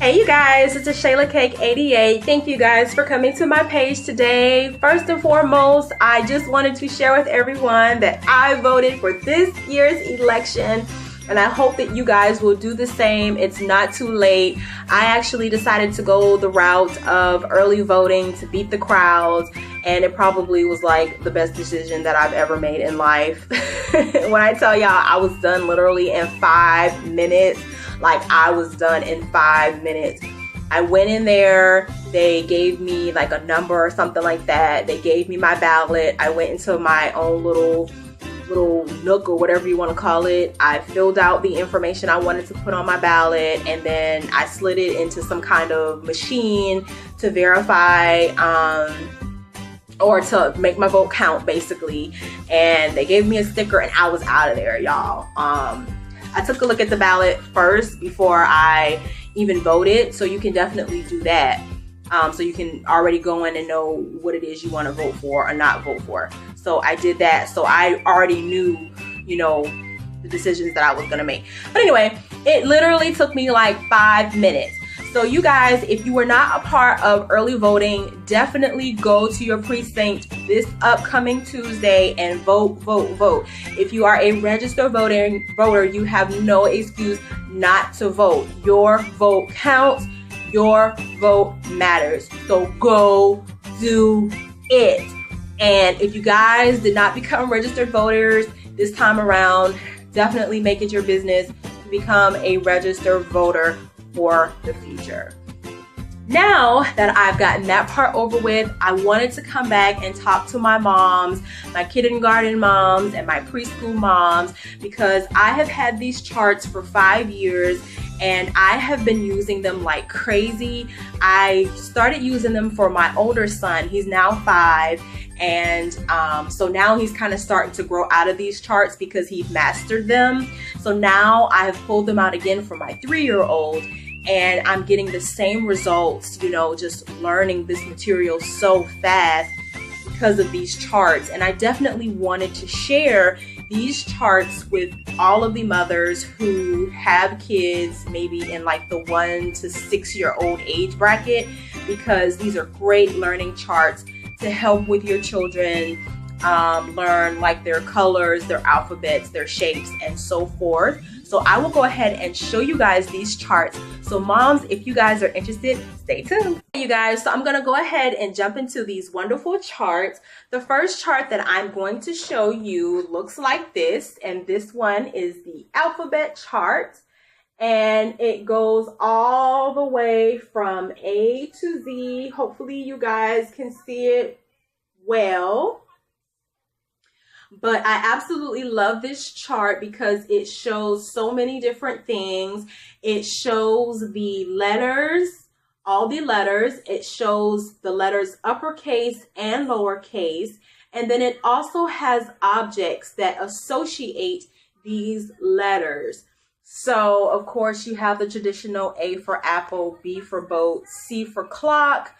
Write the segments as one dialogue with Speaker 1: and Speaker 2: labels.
Speaker 1: Hey you guys, it's a Shayla Cake 88. Thank you guys for coming to my page today. First and foremost, I just wanted to share with everyone that I voted for this year's election, and I hope that you guys will do the same. It's not too late. I actually decided to go the route of early voting to beat the crowds, and it probably was like the best decision that I've ever made in life. When I tell y'all I was done literally in 5 minutes, like I was done in 5 minutes. I went in there, they gave me like a number or something like that. They gave me my ballot. I went into my own little nook or whatever you want to call it. I filled out the information I wanted to put on my ballot, and then I slid it into some kind of machine to verify or to make my vote count basically. And they gave me a sticker and I was out of there, y'all. I took a look at the ballot first before I even voted, so you can definitely do that. So you can already go in and know what it is you want to vote for or not vote for. So I did that, so I already knew, you know, the decisions that I was gonna make. But anyway, it literally took me like 5 minutes. So you guys, if you were not a part of early voting, definitely go to your precinct this upcoming Tuesday and vote. If you are a registered voter, you have no excuse not to vote. Your vote counts. Your vote matters. So go do it. And if you guys did not become registered voters this time around, definitely make it your business to become a registered voter for the future. Now that I've gotten that part over with, I wanted to come back and talk to my moms, my kindergarten moms and my preschool moms, because I have had these charts for 5 years and I have been using them like crazy. I started using them for my older son. He's now 5, and so now he's kind of starting to grow out of these charts because he's mastered them. So now I have pulled them out again for my 3-year-old, and I'm getting the same results, you know, just learning this material so fast because of these charts. And I definitely wanted to share these charts with all of the mothers who have kids maybe in like the 1 to 6 year old age bracket, because these are great learning charts to help with your children learn like their colors, their alphabets, their shapes, and so forth. So I will go ahead and show you guys these charts. So moms, if you guys are interested, stay tuned. Hey you guys, so I'm gonna go ahead and jump into these wonderful charts. The first chart that I'm going to show you looks like this, and this one is the alphabet chart. And it goes all the way from A to Z. Hopefully you guys can see it well. But I absolutely love this chart because it shows so many different things. It shows the letters, all the letters. It shows the letters uppercase and lowercase. And then it also has objects that associate these letters. So, of course, you have the traditional A for apple, B for boat, C for clock,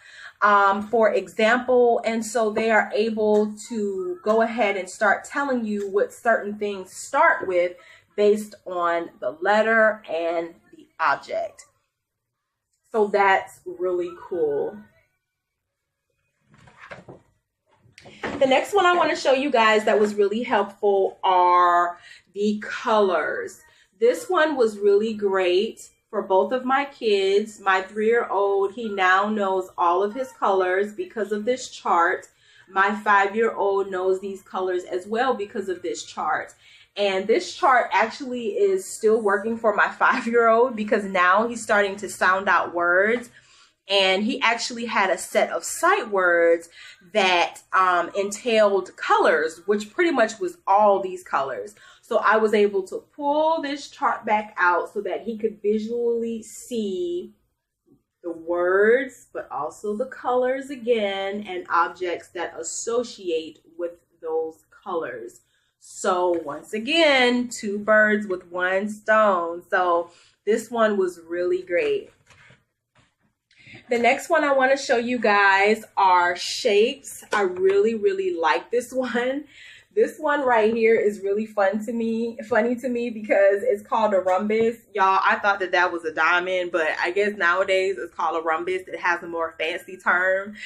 Speaker 1: for example. And so they are able to go ahead and start telling you what certain things start with based on the letter and the object. So that's really cool. The next one I want to show you guys that was really helpful are the colors. This one was really great for both of my kids. My 3-year-old, he now knows all of his colors because of this chart. My 5-year-old knows these colors as well because of this chart. And this chart actually is still working for my 5-year-old because now he's starting to sound out words. And he actually had a set of sight words that entailed colors, which pretty much was all these colors. So I was able to pull this chart back out so that he could visually see the words, but also the colors again, and objects that associate with those colors. So once again, 2 birds with 1 stone. So this one was really great. The next one I want to show you guys are shapes. I really like this one This one right here is really funny to me because it's called a rhombus. Y'all, I thought that that was a diamond, but I guess nowadays it's called a rhombus. It has a more fancy term.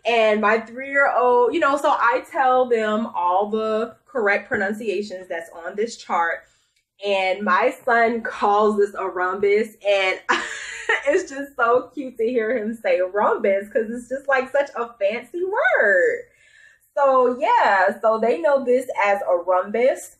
Speaker 1: And my 3-year-old, so I tell them all the correct pronunciations that's on this chart. And my son calls this a rhombus, and it's just so cute to hear him say rhombus because it's just like such a fancy word. So yeah, so they know this as a rhombus.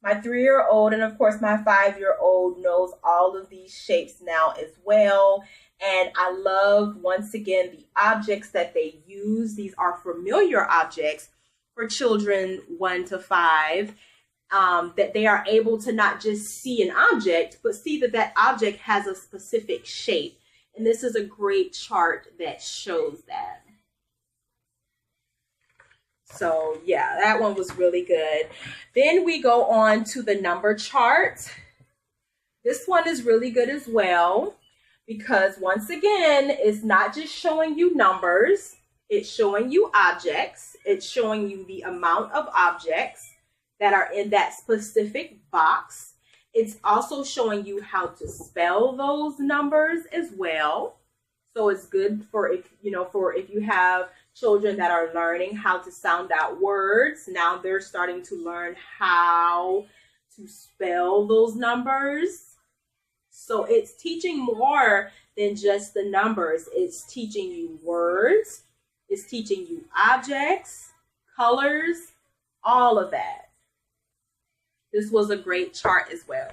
Speaker 1: My 3-year-old and of course my 5-year-old knows all of these shapes now as well. And I love, once again, the objects that they use. These are familiar objects for children 1 to 5. That they are able to not just see an object, but see that that object has a specific shape. And this is a great chart that shows that. So yeah, that one was really good. Then we go on to the number chart. This one is really good as well because once again, it's not just showing you numbers, it's showing you objects. It's showing you the amount of objects that are in that specific box. It's also showing you how to spell those numbers as well. So it's good for if you have children that are learning how to sound out words. Now they're starting to learn how to spell those numbers. So it's teaching more than just the numbers. It's teaching you words. It's teaching you objects, colors, all of that. This was a great chart as well.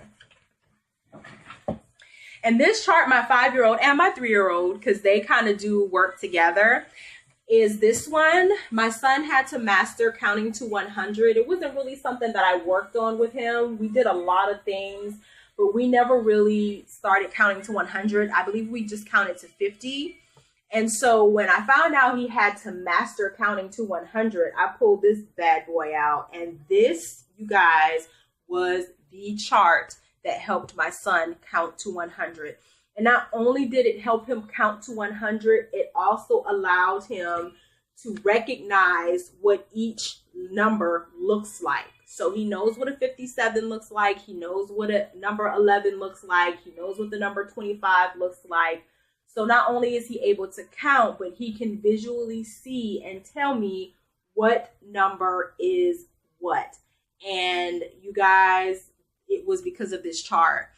Speaker 1: And this chart, my 5-year-old and my 3-year-old, because they kind of do work together, is this one. My son had to master counting to 100. It wasn't really something that I worked on with him. We did a lot of things, but we never really started counting to 100. I believe we just counted to 50. And so when I found out he had to master counting to 100, I pulled this bad boy out. And this, you guys, was the chart that helped my son count to 100. And not only did it help him count to 100, it also allowed him to recognize what each number looks like. So he knows what a 57 looks like. He knows what a number 11 looks like. He knows what the number 25 looks like. So not only is he able to count, but he can visually see and tell me what number is what. And you guys, it was because of this chart.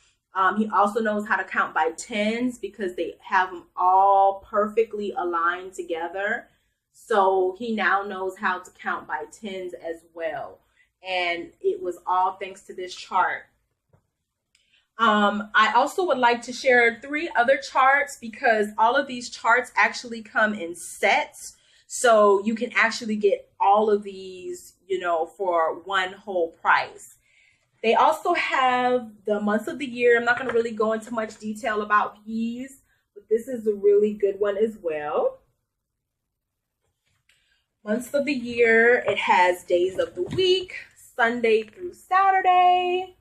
Speaker 1: He also knows how to count by tens because they have them all perfectly aligned together. So he now knows how to count by tens as well. And it was all thanks to this chart. I also would like to share 3 other charts because all of these charts actually come in sets. So you can actually get all of these, for one whole price. They also have the months of the year. I'm not going to really go into much detail about these, but this is a really good one as well. Months of the year, it has days of the week, Sunday through Saturday.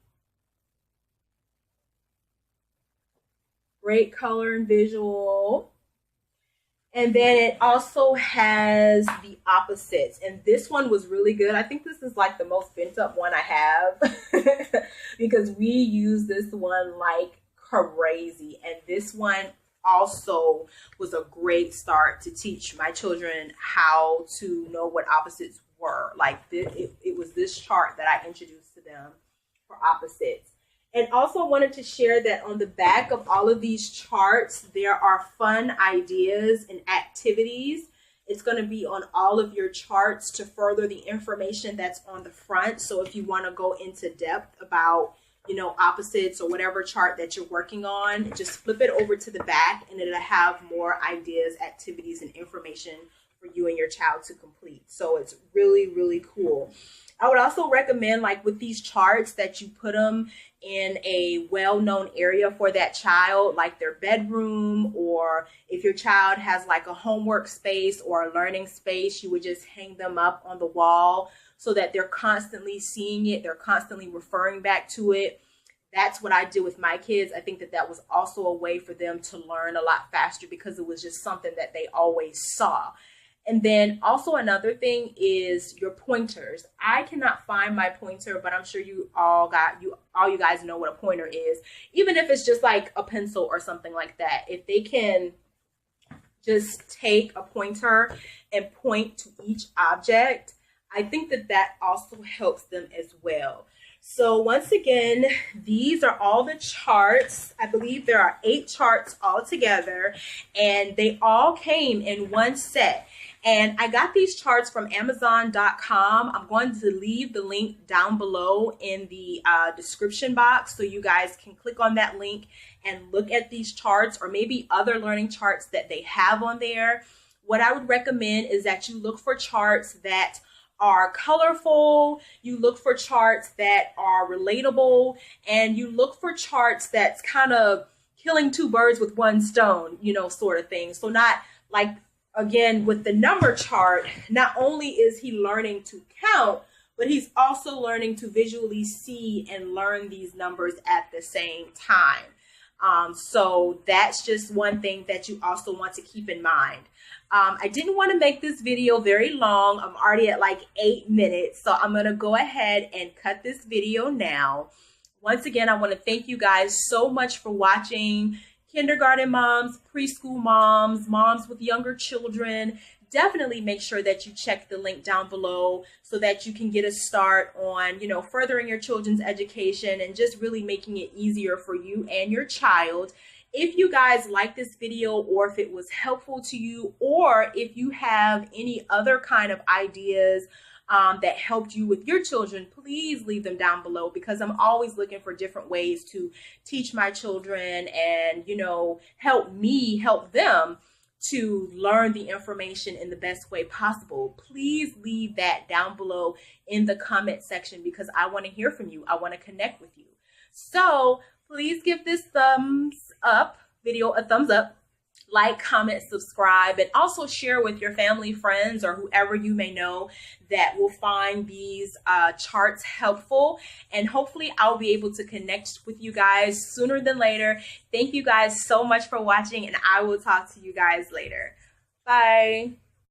Speaker 1: Great color and visual. And then it also has the opposites. And this one was really good. I think this is like the most bent up one I have because we use this one like crazy. And this one also was a great start to teach my children how to know what opposites were. Like it was this chart that I introduced to them for opposites. And also wanted to share that on the back of all of these charts, there are fun ideas and activities. It's going to be on all of your charts to further the information that's on the front. So if you want to go into depth about, opposites or whatever chart that you're working on, just flip it over to the back and it'll have more ideas, activities, and information for you and your child to complete. So it's really, really cool. I would also recommend, like with these charts, that you put them in a well-known area for that child, like their bedroom, or if your child has like a homework space or a learning space, you would just hang them up on the wall so that they're constantly seeing it, they're constantly referring back to it. That's what I did with my kids. I think that that was also a way for them to learn a lot faster because it was just something that they always saw. And then also another thing is your pointers. I cannot find my pointer, but I'm sure all you guys know what a pointer is. Even if it's just like a pencil or something like that. If they can just take a pointer and point to each object, I think that also helps them as well. So once again, these are all the charts. I believe there are 8 charts altogether, and they all came in one set. And I got these charts from Amazon.com. I'm going to leave the link down below in the description box so you guys can click on that link and look at these charts or maybe other learning charts that they have on there. What I would recommend is that you look for charts that are colorful, you look for charts that are relatable, and you look for charts that's kind of killing 2 birds with 1 stone, sort of thing. So not like, again, with the number chart, not only is he learning to count, but he's also learning to visually see and learn these numbers at the same time. So that's just one thing that you also want to keep in mind. I didn't want to make this video very long. I'm already at like 8 minutes, so I'm going to go ahead and cut this video now. Once again, I want to thank you guys so much for watching. Kindergarten moms, preschool moms, moms with younger children, definitely make sure that you check the link down below so that you can get a start on, furthering your children's education and just really making it easier for you and your child. If you guys like this video, or if it was helpful to you, or if you have any other kind of ideas that helped you with your children, please leave them down below, because I'm always looking for different ways to teach my children and, help them to learn the information in the best way possible. Please leave that down below in the comment section, because I want to hear from you. I want to connect with you. So please give this video a thumbs up, like, comment, subscribe, and also share with your family, friends, or whoever you may know that will find these charts helpful. And hopefully I'll be able to connect with you guys sooner than later. Thank you guys so much for watching, and I will talk to you guys later. Bye.